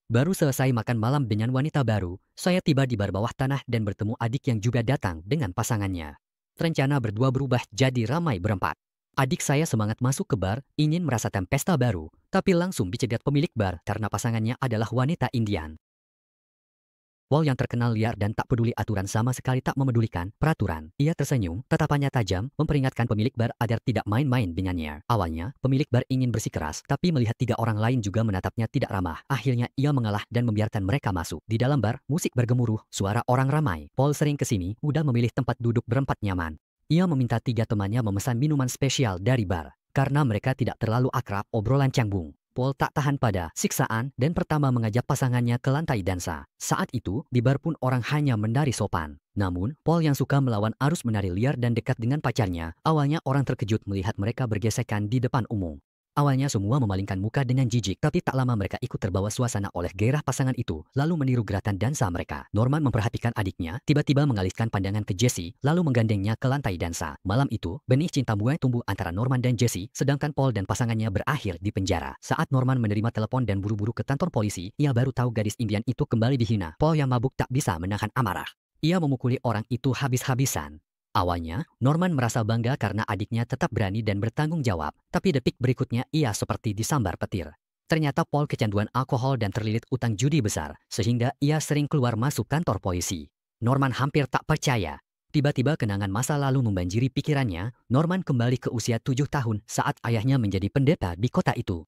Baru selesai makan malam dengan wanita baru, saya tiba di bar bawah tanah dan bertemu adik yang juga datang dengan pasangannya. Rencana berdua berubah jadi ramai berempat. Adik saya semangat masuk ke bar, ingin merasakan pesta baru, tapi langsung dicegat pemilik bar karena pasangannya adalah wanita Indian. Paul yang terkenal liar dan tak peduli aturan sama sekali tak memedulikan peraturan. Ia tersenyum, tatapannya tajam, memperingatkan pemilik bar agar tidak main-main dengannya. Awalnya, pemilik bar ingin bersikeras, tapi melihat 3 orang lain juga menatapnya tidak ramah. Akhirnya ia mengalah dan membiarkan mereka masuk. Di dalam bar, musik bergemuruh, suara orang ramai. Paul sering kesini, mudah memilih tempat duduk berempat nyaman. Ia meminta 3 temannya memesan minuman spesial dari bar. Karena mereka tidak terlalu akrab, obrolan canggung. Paul tak tahan pada siksaan dan pertama mengajak pasangannya ke lantai dansa. Saat itu, di bar pun orang hanya menari sopan. Namun, Paul yang suka melawan arus menari liar dan dekat dengan pacarnya, awalnya orang terkejut melihat mereka bergesekan di depan umum. Awalnya semua memalingkan muka dengan jijik, tapi tak lama mereka ikut terbawa suasana oleh gairah pasangan itu, lalu meniru gerakan dansa mereka. Norman memperhatikan adiknya, tiba-tiba mengalihkan pandangan ke Jesse, lalu menggandengnya ke lantai dansa. Malam itu, benih cinta mulai tumbuh antara Norman dan Jesse, sedangkan Paul dan pasangannya berakhir di penjara. Saat Norman menerima telepon dan buru-buru ke kantor polisi, ia baru tahu gadis Indian itu kembali dihina. Paul yang mabuk tak bisa menahan amarah. Ia memukuli orang itu habis-habisan. Awalnya, Norman merasa bangga karena adiknya tetap berani dan bertanggung jawab, tapi detik berikutnya ia seperti disambar petir. Ternyata Paul kecanduan alkohol dan terlilit utang judi besar, sehingga ia sering keluar masuk kantor polisi. Norman hampir tak percaya. Tiba-tiba kenangan masa lalu membanjiri pikirannya. Norman kembali ke usia 7 tahun saat ayahnya menjadi pendeta di kota itu.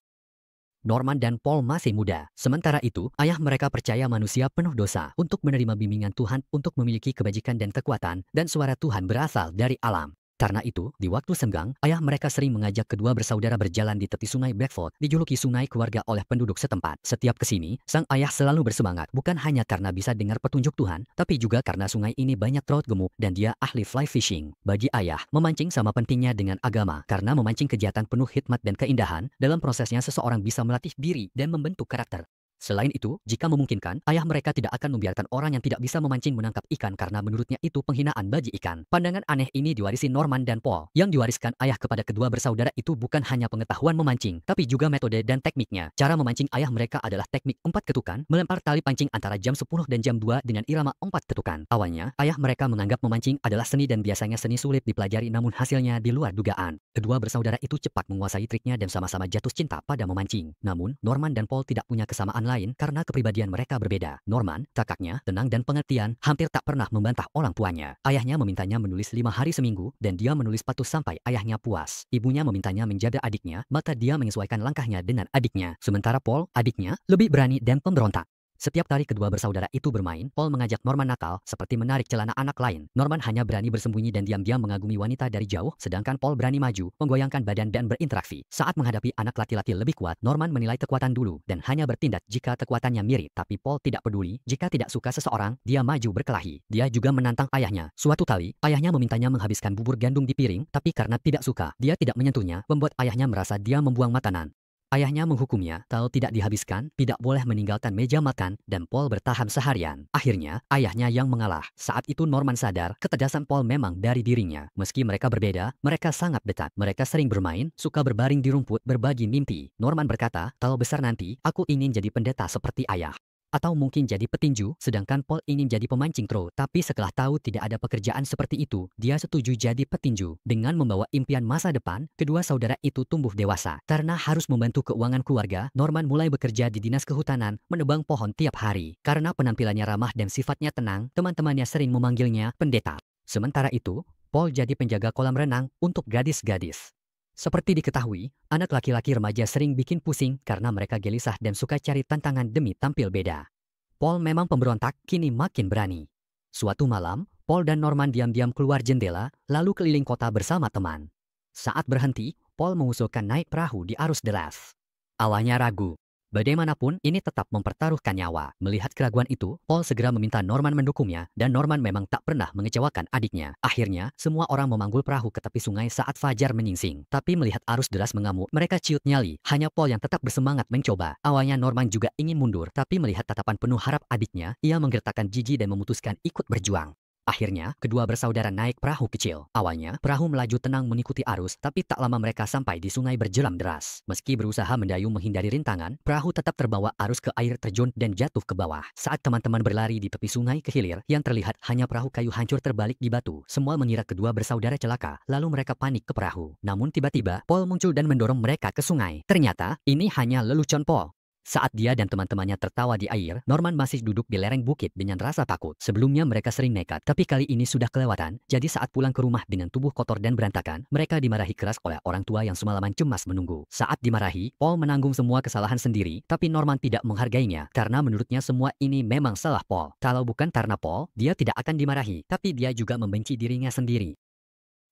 Norman dan Paul masih muda. Sementara itu, ayah mereka percaya manusia penuh dosa untuk menerima bimbingan Tuhan untuk memiliki kebajikan dan kekuatan, dan suara Tuhan berasal dari alam. Karena itu, di waktu senggang, ayah mereka sering mengajak kedua bersaudara berjalan di tepi sungai Blackford, dijuluki sungai keluarga oleh penduduk setempat. Setiap kesini, sang ayah selalu bersemangat, bukan hanya karena bisa dengar petunjuk Tuhan, tapi juga karena sungai ini banyak trout gemuk dan dia ahli fly fishing. Bagi ayah, memancing sama pentingnya dengan agama, karena memancing kejahatan penuh hikmat dan keindahan, dalam prosesnya seseorang bisa melatih diri dan membentuk karakter. Selain itu, jika memungkinkan, ayah mereka tidak akan membiarkan orang yang tidak bisa memancing menangkap ikan karena menurutnya itu penghinaan bagi ikan. Pandangan aneh ini diwarisi Norman dan Paul. Yang diwariskan ayah kepada kedua bersaudara itu bukan hanya pengetahuan memancing, tapi juga metode dan tekniknya. Cara memancing ayah mereka adalah teknik 4 ketukan, melempar tali pancing antara jam 10 dan jam 2 dengan irama 4 ketukan. Awalnya, ayah mereka menganggap memancing adalah seni dan biasanya seni sulit dipelajari, namun hasilnya di luar dugaan. Kedua bersaudara itu cepat menguasai triknya dan sama-sama jatuh cinta pada memancing. Namun, Norman dan Paul tidak punya kesamaan lain karena kepribadian mereka berbeda. Norman, kakaknya, tenang dan pengertian, hampir tak pernah membantah orang tuanya. Ayahnya memintanya menulis 5 hari seminggu, dan dia menulis patuh sampai ayahnya puas. Ibunya memintanya menjaga adiknya, maka dia menyesuaikan langkahnya dengan adiknya. Sementara Paul, adiknya, lebih berani dan pemberontak. Setiap kali kedua bersaudara itu bermain, Paul mengajak Norman nakal, seperti menarik celana anak lain. Norman hanya berani bersembunyi dan diam-diam mengagumi wanita dari jauh, sedangkan Paul berani maju, menggoyangkan badan dan berinteraksi. Saat menghadapi anak laki-laki lebih kuat, Norman menilai kekuatan dulu, dan hanya bertindak jika kekuatannya mirip. Tapi Paul tidak peduli, jika tidak suka seseorang, dia maju berkelahi. Dia juga menantang ayahnya. Suatu kali, ayahnya memintanya menghabiskan bubur gandum di piring, tapi karena tidak suka, dia tidak menyentuhnya, membuat ayahnya merasa dia membuang makanan. Ayahnya menghukumnya, kalau tidak dihabiskan, tidak boleh meninggalkan meja makan, dan Paul bertahan seharian. Akhirnya, ayahnya yang mengalah. Saat itu Norman sadar, ketegasan Paul memang dari dirinya. Meski mereka berbeda, mereka sangat dekat. Mereka sering bermain, suka berbaring di rumput, berbagi mimpi. Norman berkata, kalau besar nanti, aku ingin jadi pendeta seperti ayah. Atau mungkin jadi petinju, sedangkan Paul ingin jadi pemancing trout. Tapi setelah tahu tidak ada pekerjaan seperti itu, dia setuju jadi petinju. Dengan membawa impian masa depan, kedua saudara itu tumbuh dewasa. Karena harus membantu keuangan keluarga, Norman mulai bekerja di dinas kehutanan, menebang pohon tiap hari. Karena penampilannya ramah dan sifatnya tenang, teman-temannya sering memanggilnya pendeta. Sementara itu, Paul jadi penjaga kolam renang untuk gadis-gadis. Seperti diketahui, anak laki-laki remaja sering bikin pusing karena mereka gelisah dan suka cari tantangan demi tampil beda. Paul memang pemberontak, kini makin berani. Suatu malam, Paul dan Norman diam-diam keluar jendela, lalu keliling kota bersama teman. Saat berhenti, Paul mengusulkan naik perahu di arus deras. Awalnya ragu. Bagaimanapun, ini tetap mempertaruhkan nyawa. Melihat keraguan itu, Paul segera meminta Norman mendukungnya, dan Norman memang tak pernah mengecewakan adiknya. Akhirnya, semua orang memanggul perahu ke tepi sungai saat fajar menyingsing. Tapi melihat arus deras mengamuk, mereka ciut nyali. Hanya Paul yang tetap bersemangat mencoba. Awalnya Norman juga ingin mundur, tapi melihat tatapan penuh harap adiknya, ia menggertakkan gigi dan memutuskan ikut berjuang. Akhirnya, kedua bersaudara naik perahu kecil. Awalnya, perahu melaju tenang mengikuti arus, tapi tak lama mereka sampai di sungai berjeram deras. Meski berusaha mendayung menghindari rintangan, perahu tetap terbawa arus ke air terjun dan jatuh ke bawah. Saat teman-teman berlari di tepi sungai ke hilir, yang terlihat hanya perahu kayu hancur terbalik di batu. Semua mengira kedua bersaudara celaka, lalu mereka panik ke perahu. Namun tiba-tiba, Paul muncul dan mendorong mereka ke sungai. Ternyata, ini hanya lelucon Paul. Saat dia dan teman-temannya tertawa di air, Norman masih duduk di lereng bukit dengan rasa takut. Sebelumnya mereka sering nekat, tapi kali ini sudah kelewatan. Jadi saat pulang ke rumah dengan tubuh kotor dan berantakan, mereka dimarahi keras oleh orang tua yang semalaman cemas menunggu. Saat dimarahi, Paul menanggung semua kesalahan sendiri, tapi Norman tidak menghargainya karena menurutnya semua ini memang salah Paul. Kalau bukan karena Paul, dia tidak akan dimarahi, tapi dia juga membenci dirinya sendiri.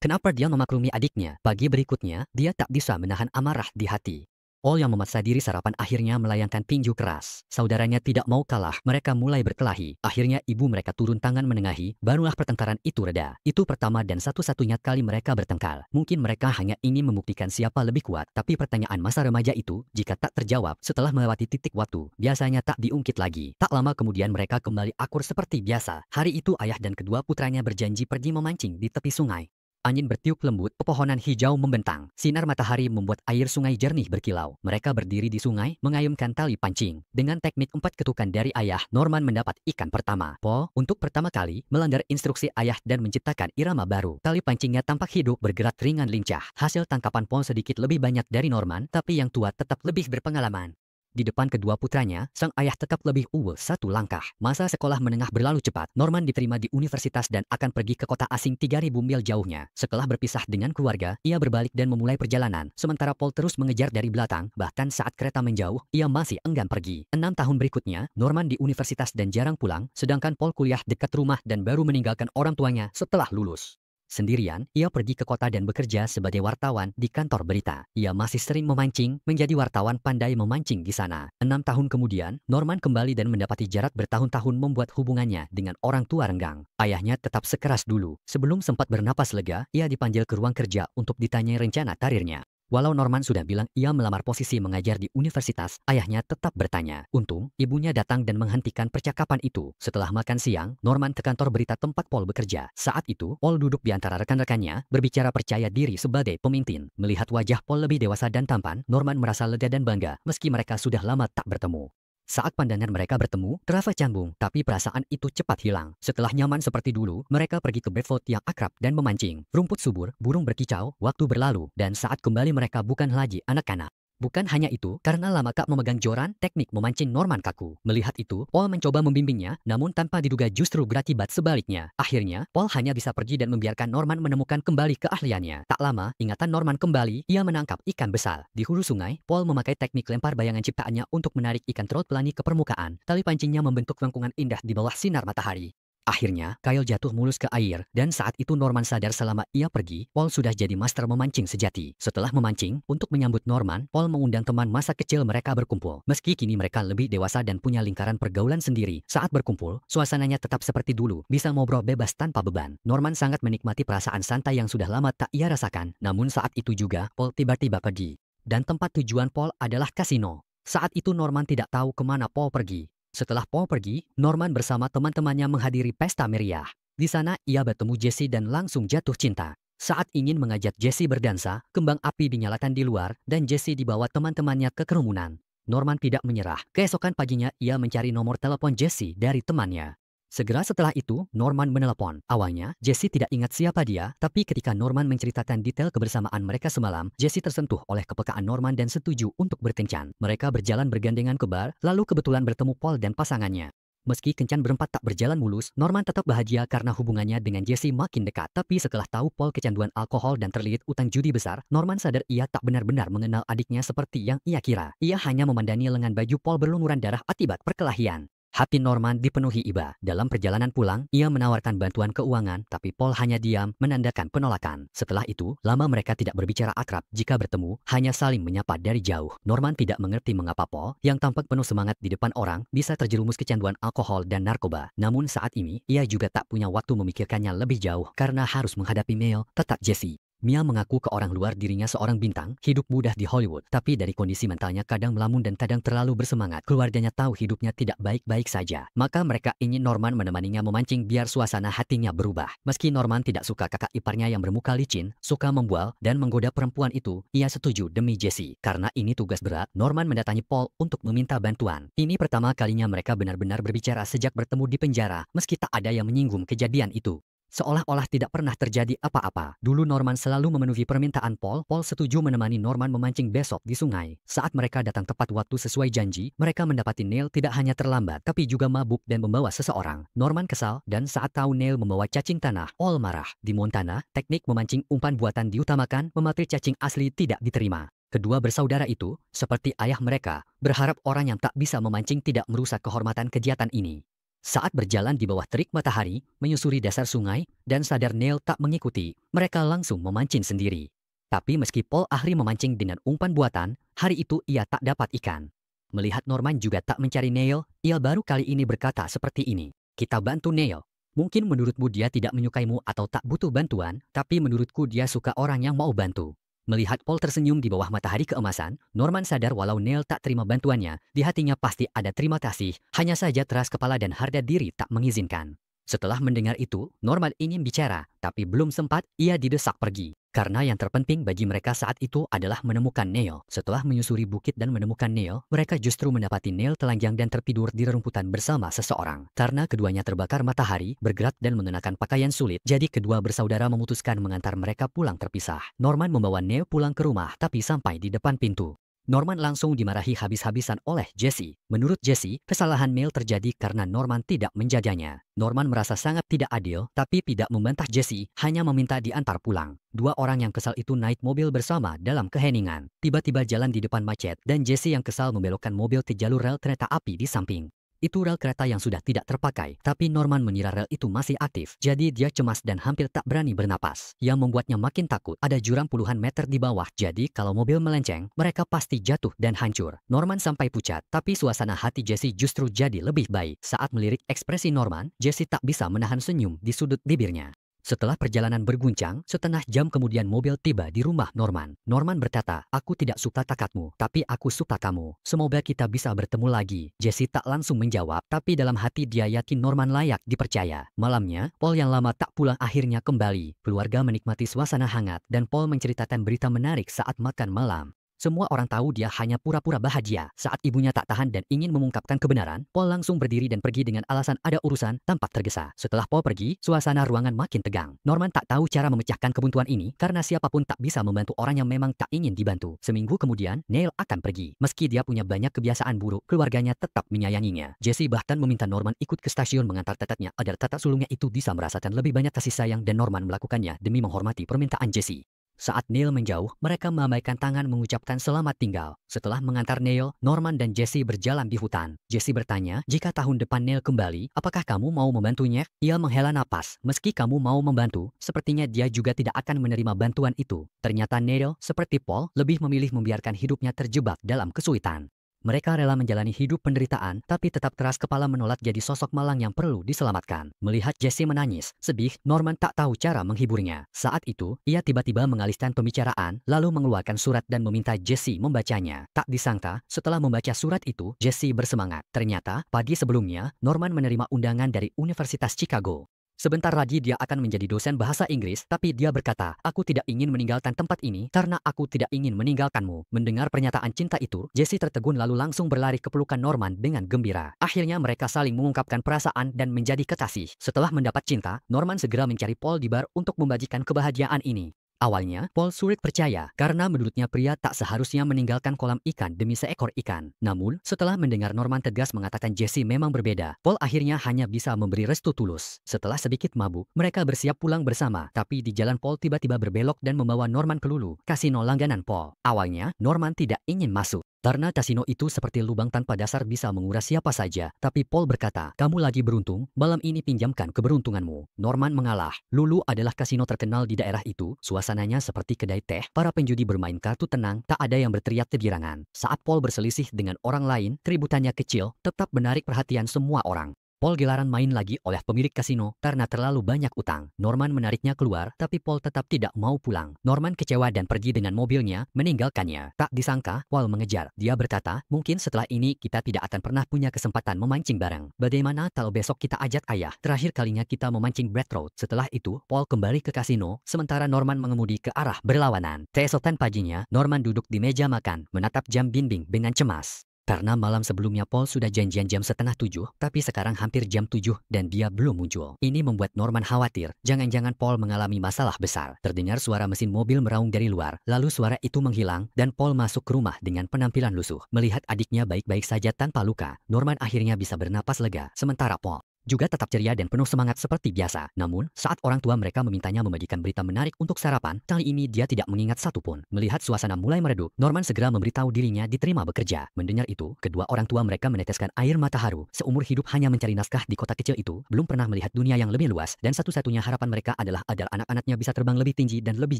Kenapa dia memaklumi adiknya? Pagi berikutnya, dia tak bisa menahan amarah di hati. Paul yang memaksa diri sarapan akhirnya melayangkan tinju keras. Saudaranya tidak mau kalah, mereka mulai berkelahi. Akhirnya ibu mereka turun tangan menengahi, barulah pertengkaran itu reda. Itu pertama dan satu-satunya kali mereka bertengkar. Mungkin mereka hanya ingin membuktikan siapa lebih kuat, tapi pertanyaan masa remaja itu, jika tak terjawab setelah melewati titik waktu, biasanya tak diungkit lagi. Tak lama kemudian mereka kembali akur seperti biasa. Hari itu ayah dan kedua putranya berjanji pergi memancing di tepi sungai. Angin bertiup lembut, pepohonan hijau membentang. Sinar matahari membuat air sungai jernih berkilau. Mereka berdiri di sungai, mengayunkan tali pancing. Dengan teknik 4 ketukan dari ayah, Norman mendapat ikan pertama. Paul, untuk pertama kali, melanggar instruksi ayah dan menciptakan irama baru. Tali pancingnya tampak hidup, bergerak ringan lincah. Hasil tangkapan Paul sedikit lebih banyak dari Norman, tapi yang tua tetap lebih berpengalaman. Di depan kedua putranya, sang ayah tetap lebih unggul satu langkah. Masa sekolah menengah berlalu cepat. Norman diterima di universitas dan akan pergi ke kota asing 3.000 mil jauhnya. Setelah berpisah dengan keluarga, ia berbalik dan memulai perjalanan. Sementara Paul terus mengejar dari belakang, bahkan saat kereta menjauh, ia masih enggan pergi. 6 tahun berikutnya, Norman di universitas dan jarang pulang, sedangkan Paul kuliah dekat rumah dan baru meninggalkan orang tuanya setelah lulus. Sendirian, ia pergi ke kota dan bekerja sebagai wartawan di kantor berita. Ia masih sering memancing, menjadi wartawan pandai memancing di sana. 6 tahun kemudian, Norman kembali dan mendapati jarak bertahun-tahun membuat hubungannya dengan orang tua renggang. Ayahnya tetap sekeras dulu. Sebelum sempat bernapas lega, ia dipanggil ke ruang kerja untuk ditanyai rencana karirnya. Walau Norman sudah bilang ia melamar posisi mengajar di universitas, ayahnya tetap bertanya. Untung, ibunya datang dan menghentikan percakapan itu. Setelah makan siang, Norman ke kantor berita tempat Paul bekerja. Saat itu, Paul duduk di antara rekan-rekannya, berbicara percaya diri sebagai pemimpin. Melihat wajah Paul lebih dewasa dan tampan, Norman merasa lega dan bangga, meski mereka sudah lama tak bertemu. Saat pandangan mereka bertemu, terasa canggung, tapi perasaan itu cepat hilang. Setelah nyaman seperti dulu, mereka pergi ke Bedford yang akrab dan memancing. Rumput subur, burung berkicau, waktu berlalu, dan saat kembali mereka bukan lagi anak-anak. Bukan hanya itu, karena lama tak memegang joran, teknik memancing Norman kaku. Melihat itu, Paul mencoba membimbingnya, namun tanpa diduga justru berakibat sebaliknya. Akhirnya, Paul hanya bisa pergi dan membiarkan Norman menemukan kembali keahliannya. Tak lama, ingatan Norman kembali, ia menangkap ikan besar. Di hulu sungai, Paul memakai teknik lempar bayangan ciptaannya untuk menarik ikan trot pelani ke permukaan. Tali pancingnya membentuk lengkungan indah di bawah sinar matahari. Akhirnya, kail jatuh mulus ke air, dan saat itu Norman sadar selama ia pergi, Paul sudah jadi master memancing sejati. Setelah memancing, untuk menyambut Norman, Paul mengundang teman masa kecil mereka berkumpul. Meski kini mereka lebih dewasa dan punya lingkaran pergaulan sendiri, saat berkumpul, suasananya tetap seperti dulu, bisa ngobrol bebas tanpa beban. Norman sangat menikmati perasaan santai yang sudah lama tak ia rasakan, namun saat itu juga, Paul tiba-tiba pergi. Dan tempat tujuan Paul adalah kasino. Saat itu Norman tidak tahu kemana Paul pergi. Setelah Paul pergi, Norman bersama teman-temannya menghadiri pesta meriah. Di sana ia bertemu Jesse dan langsung jatuh cinta. Saat ingin mengajak Jesse berdansa, kembang api dinyalakan di luar dan Jesse dibawa teman-temannya ke kerumunan. Norman tidak menyerah. Keesokan paginya ia mencari nomor telepon Jesse dari temannya. Segera setelah itu, Norman menelepon. Awalnya, Jesse tidak ingat siapa dia, tapi ketika Norman menceritakan detail kebersamaan mereka semalam, Jesse tersentuh oleh kepekaan Norman dan setuju untuk berkencan. Mereka berjalan bergandengan ke bar, lalu kebetulan bertemu Paul dan pasangannya. Meski kencan berempat tak berjalan mulus, Norman tetap bahagia karena hubungannya dengan Jesse makin dekat. Tapi setelah tahu Paul kecanduan alkohol dan terlilit utang judi besar, Norman sadar ia tak benar-benar mengenal adiknya seperti yang ia kira. Ia hanya memandangi lengan baju Paul berlumuran darah akibat perkelahian. Hati Norman dipenuhi iba. Dalam perjalanan pulang, ia menawarkan bantuan keuangan, tapi Paul hanya diam, menandakan penolakan. Setelah itu, lama mereka tidak berbicara akrab. Jika bertemu, hanya saling menyapa dari jauh. Norman tidak mengerti mengapa Paul, yang tampak penuh semangat di depan orang, bisa terjerumus kecanduan alkohol dan narkoba. Namun saat ini, ia juga tak punya waktu memikirkannya lebih jauh, karena harus menghadapi Mel, tetap Jesse. Mia mengaku ke orang luar dirinya seorang bintang, hidup mudah di Hollywood. Tapi dari kondisi mentalnya kadang melamun dan kadang terlalu bersemangat. Keluarganya tahu hidupnya tidak baik-baik saja. Maka mereka ingin Norman menemaninya memancing biar suasana hatinya berubah. Meski Norman tidak suka kakak iparnya yang bermuka licin, suka membual, dan menggoda perempuan itu, ia setuju demi Jesse. Karena ini tugas berat, Norman mendatangi Paul untuk meminta bantuan. Ini pertama kalinya mereka benar-benar berbicara sejak bertemu di penjara, meski tak ada yang menyinggung kejadian itu. Seolah-olah tidak pernah terjadi apa-apa. Dulu Norman selalu memenuhi permintaan Paul. Paul setuju menemani Norman memancing besok di sungai. Saat mereka datang tepat waktu sesuai janji, mereka mendapati Neil tidak hanya terlambat, tapi juga mabuk dan membawa seseorang. Norman kesal, dan saat tahu Neil membawa cacing tanah, Paul marah. Di Montana, teknik memancing umpan buatan diutamakan, memakai cacing asli tidak diterima. Kedua bersaudara itu, seperti ayah mereka, berharap orang yang tak bisa memancing tidak merusak kehormatan kegiatan ini. Saat berjalan di bawah terik matahari, menyusuri dasar sungai, dan sadar Neil tak mengikuti, mereka langsung memancing sendiri. Tapi meski Paul ahli memancing dengan umpan buatan, hari itu ia tak dapat ikan. Melihat Norman juga tak mencari Neil, ia baru kali ini berkata seperti ini. Kita bantu Neil. Mungkin menurutmu dia tidak menyukaimu atau tak butuh bantuan, tapi menurutku dia suka orang yang mau bantu. Melihat Paul tersenyum di bawah matahari keemasan, Norman sadar walau Neil tak terima bantuannya, di hatinya pasti ada terima kasih, hanya saja teras kepala dan harga diri tak mengizinkan. Setelah mendengar itu, Norman ingin bicara, tapi belum sempat, ia didesak pergi. Karena yang terpenting bagi mereka saat itu adalah menemukan Neil. Setelah menyusuri bukit dan menemukan Neil, mereka justru mendapati Neil telanjang dan tertidur di rerumputan bersama seseorang. Karena keduanya terbakar matahari, bergerak dan mengenakan pakaian sulit, jadi kedua bersaudara memutuskan mengantar mereka pulang terpisah. Norman membawa Neil pulang ke rumah, tapi sampai di depan pintu, Norman langsung dimarahi habis-habisan oleh Jesse. Menurut Jesse, kesalahan Neil terjadi karena Norman tidak menjaganya. Norman merasa sangat tidak adil, tapi tidak membantah Jesse, hanya meminta diantar pulang. Dua orang yang kesal itu naik mobil bersama dalam keheningan. Tiba-tiba jalan di depan macet, dan Jesse yang kesal membelokkan mobil ke jalur rel kereta api di samping. Itu rel kereta yang sudah tidak terpakai, tapi Norman mengira rel itu masih aktif, jadi dia cemas dan hampir tak berani bernapas. Yang membuatnya makin takut, ada jurang puluhan meter di bawah, jadi kalau mobil melenceng, mereka pasti jatuh dan hancur. Norman sampai pucat, tapi suasana hati Jesse justru jadi lebih baik. Saat melirik ekspresi Norman, Jesse tak bisa menahan senyum di sudut bibirnya. Setelah perjalanan berguncang, setengah jam kemudian mobil tiba di rumah Norman. Norman berkata, aku tidak suka takatmu, tapi aku suka kamu. Semoga kita bisa bertemu lagi. Jesse tak langsung menjawab, tapi dalam hati dia yakin Norman layak dipercaya. Malamnya, Paul yang lama tak pulang akhirnya kembali. Keluarga menikmati suasana hangat, dan Paul menceritakan berita menarik saat makan malam. Semua orang tahu dia hanya pura-pura bahagia. Saat ibunya tak tahan dan ingin mengungkapkan kebenaran, Paul langsung berdiri dan pergi dengan alasan ada urusan, tampak tergesa. Setelah Paul pergi, suasana ruangan makin tegang. Norman tak tahu cara memecahkan kebuntuan ini karena siapapun tak bisa membantu orang yang memang tak ingin dibantu. Seminggu kemudian, Neil akan pergi. Meski dia punya banyak kebiasaan buruk, keluarganya tetap menyayanginya. Jesse bahkan meminta Norman ikut ke stasiun mengantar tetatnya agar tetat sulungnya itu bisa merasakan lebih banyak kasih sayang, dan Norman melakukannya demi menghormati permintaan Jesse. Saat Neil menjauh, mereka melambaikan tangan mengucapkan selamat tinggal. Setelah mengantar Neil, Norman dan Jesse berjalan di hutan. Jesse bertanya, jika tahun depan Neil kembali, apakah kamu mau membantunya? Ia menghela napas. Meski kamu mau membantu, sepertinya dia juga tidak akan menerima bantuan itu. Ternyata Neil, seperti Paul, lebih memilih membiarkan hidupnya terjebak dalam kesulitan. Mereka rela menjalani hidup penderitaan, tapi tetap keras kepala menolak jadi sosok malang yang perlu diselamatkan. Melihat Jesse menangis, sedih, Norman tak tahu cara menghiburnya. Saat itu, ia tiba-tiba mengalihkan pembicaraan, lalu mengeluarkan surat dan meminta Jesse membacanya. Tak disangka, setelah membaca surat itu, Jesse bersemangat. Ternyata, pagi sebelumnya, Norman menerima undangan dari Universitas Chicago. Sebentar lagi dia akan menjadi dosen bahasa Inggris, tapi dia berkata, aku tidak ingin meninggalkan tempat ini karena aku tidak ingin meninggalkanmu. Mendengar pernyataan cinta itu, Jesse tertegun lalu langsung berlari ke pelukan Norman dengan gembira. Akhirnya mereka saling mengungkapkan perasaan dan menjadi kekasih. Setelah mendapat cinta, Norman segera mencari Paul di bar untuk membagikan kebahagiaan ini. Awalnya, Paul sulit percaya karena menurutnya pria tak seharusnya meninggalkan kolam ikan demi seekor ikan. Namun, setelah mendengar Norman tegas mengatakan Jesse memang berbeda, Paul akhirnya hanya bisa memberi restu tulus. Setelah sedikit mabuk, mereka bersiap pulang bersama. Tapi di jalan Paul tiba-tiba berbelok dan membawa Norman ke Lulu, kasino langganan Paul. Awalnya, Norman tidak ingin masuk karena kasino itu seperti lubang tanpa dasar bisa menguras siapa saja. Tapi Paul berkata, kamu lagi beruntung, malam ini pinjamkan keberuntunganmu. Norman mengalah. Lulu adalah kasino terkenal di daerah itu. Suasananya seperti kedai teh. Para penjudi bermain kartu tenang, tak ada yang berteriak kegirangan. Saat Paul berselisih dengan orang lain, keributannya kecil, tetap menarik perhatian semua orang. Paul gelaran main lagi oleh pemilik kasino karena terlalu banyak utang. Norman menariknya keluar, tapi Paul tetap tidak mau pulang. Norman kecewa dan pergi dengan mobilnya, meninggalkannya. Tak disangka, Paul mengejar. Dia berkata, mungkin setelah ini kita tidak akan pernah punya kesempatan memancing bareng. Bagaimana kalau besok kita ajak ayah? Terakhir kalinya kita memancing Brad Road. Setelah itu, Paul kembali ke kasino, sementara Norman mengemudi ke arah berlawanan. Keesokan paginya, Norman duduk di meja makan, menatap jam dinding dengan cemas. Karena malam sebelumnya Paul sudah janjian jam 6:30, tapi sekarang hampir jam 7 dan dia belum muncul. Ini membuat Norman khawatir, jangan-jangan Paul mengalami masalah besar. Terdengar suara mesin mobil meraung dari luar, lalu suara itu menghilang dan Paul masuk ke rumah dengan penampilan lusuh. Melihat adiknya baik-baik saja tanpa luka, Norman akhirnya bisa bernapas lega, sementara Paul juga tetap ceria dan penuh semangat seperti biasa. Namun, saat orang tua mereka memintanya membagikan berita menarik untuk sarapan, kali ini dia tidak mengingat satupun. Melihat suasana mulai meredup, Norman segera memberitahu dirinya diterima bekerja. Mendengar itu, kedua orang tua mereka meneteskan air mata haru. Seumur hidup hanya mencari nafkah di kota kecil itu, belum pernah melihat dunia yang lebih luas, dan satu-satunya harapan mereka adalah agar anak-anaknya bisa terbang lebih tinggi dan lebih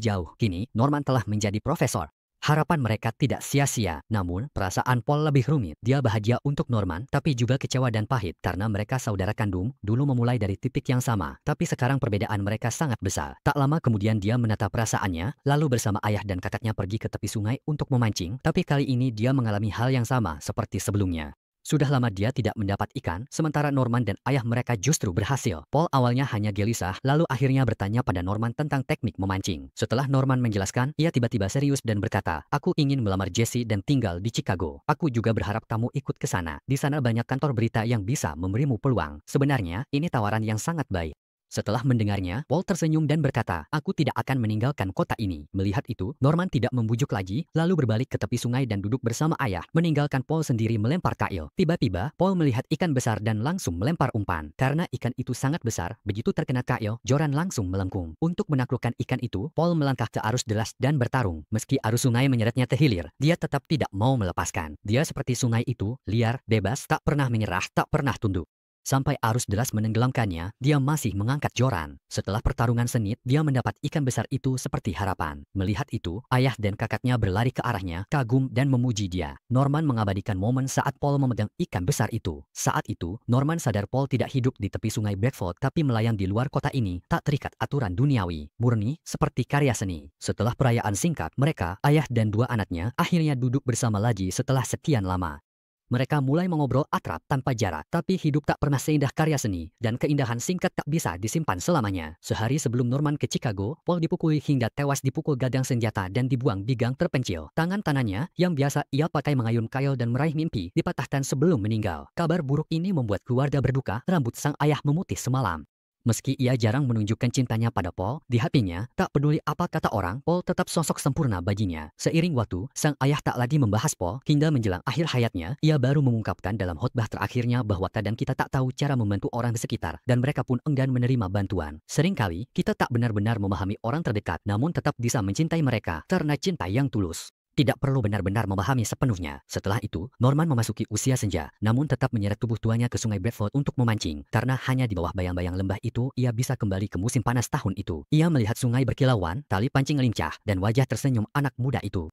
jauh. Kini, Norman telah menjadi profesor. Harapan mereka tidak sia-sia, namun perasaan Paul lebih rumit. Dia bahagia untuk Norman, tapi juga kecewa dan pahit karena mereka saudara kandung, dulu memulai dari titik yang sama, tapi sekarang perbedaan mereka sangat besar. Tak lama kemudian dia menata perasaannya, lalu bersama ayah dan kakaknya pergi ke tepi sungai untuk memancing, tapi kali ini dia mengalami hal yang sama seperti sebelumnya. Sudah lama dia tidak mendapat ikan, sementara Norman dan ayah mereka justru berhasil. Paul awalnya hanya gelisah, lalu akhirnya bertanya pada Norman tentang teknik memancing. Setelah Norman menjelaskan, ia tiba-tiba serius dan berkata, "Aku ingin melamar Jessie dan tinggal di Chicago. Aku juga berharap kamu ikut ke sana. Di sana banyak kantor berita yang bisa memberimu peluang. Sebenarnya, ini tawaran yang sangat baik." Setelah mendengarnya, Paul tersenyum dan berkata, "Aku tidak akan meninggalkan kota ini." Melihat itu, Norman tidak membujuk lagi, lalu berbalik ke tepi sungai dan duduk bersama ayah, meninggalkan Paul sendiri melempar kail. Tiba-tiba, Paul melihat ikan besar dan langsung melempar umpan. Karena ikan itu sangat besar, begitu terkena kail, joran langsung melengkung. Untuk menaklukkan ikan itu, Paul melangkah ke arus deras dan bertarung. Meski arus sungai menyeretnya ke hilir, dia tetap tidak mau melepaskan. Dia seperti sungai itu, liar, bebas, tak pernah menyerah, tak pernah tunduk. Sampai arus deras menenggelamkannya, dia masih mengangkat joran. Setelah pertarungan sengit, dia mendapat ikan besar itu seperti harapan. Melihat itu, ayah dan kakaknya berlari ke arahnya, kagum dan memuji dia. Norman mengabadikan momen saat Paul memegang ikan besar itu. Saat itu, Norman sadar Paul tidak hidup di tepi sungai Bradford tapi melayang di luar kota ini, tak terikat aturan duniawi, murni seperti karya seni. Setelah perayaan singkat, mereka, ayah dan dua anaknya, akhirnya duduk bersama lagi setelah sekian lama. Mereka mulai mengobrol akrab tanpa jarak, tapi hidup tak pernah seindah karya seni, dan keindahan singkat tak bisa disimpan selamanya. Sehari sebelum Norman ke Chicago, Paul dipukuli hingga tewas dipukul gadang senjata dan dibuang di gang terpencil. Tangan kanannya, yang biasa ia pakai mengayun kail dan meraih mimpi, dipatahkan sebelum meninggal. Kabar buruk ini membuat keluarga berduka, rambut sang ayah memutih semalam. Meski ia jarang menunjukkan cintanya pada Paul, di hatinya, tak peduli apa kata orang, Paul tetap sosok sempurna baginya. Seiring waktu, sang ayah tak lagi membahas Paul, hingga menjelang akhir hayatnya, ia baru mengungkapkan dalam khotbah terakhirnya bahwa kadang kita tak tahu cara membantu orang di sekitar, dan mereka pun enggan menerima bantuan. Seringkali, kita tak benar-benar memahami orang terdekat, namun tetap bisa mencintai mereka, karena cinta yang tulus tidak perlu benar-benar memahami sepenuhnya. Setelah itu, Norman memasuki usia senja, namun tetap menyeret tubuh tuanya ke sungai Bradford untuk memancing. Karena hanya di bawah bayang-bayang lembah itu, ia bisa kembali ke musim panas tahun itu. Ia melihat sungai berkilauan, tali pancing lincah, dan wajah tersenyum anak muda itu.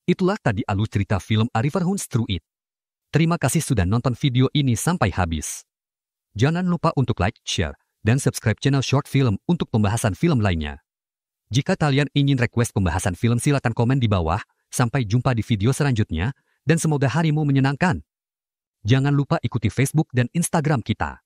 Itulah tadi alur cerita film A River Runs Through It. Terima kasih sudah nonton video ini sampai habis. Jangan lupa untuk like, share, dan subscribe channel Short Film untuk pembahasan film lainnya. Jika kalian ingin request pembahasan film silakan komen di bawah. Sampai jumpa di video selanjutnya, dan semoga harimu menyenangkan. Jangan lupa ikuti Facebook dan Instagram kita.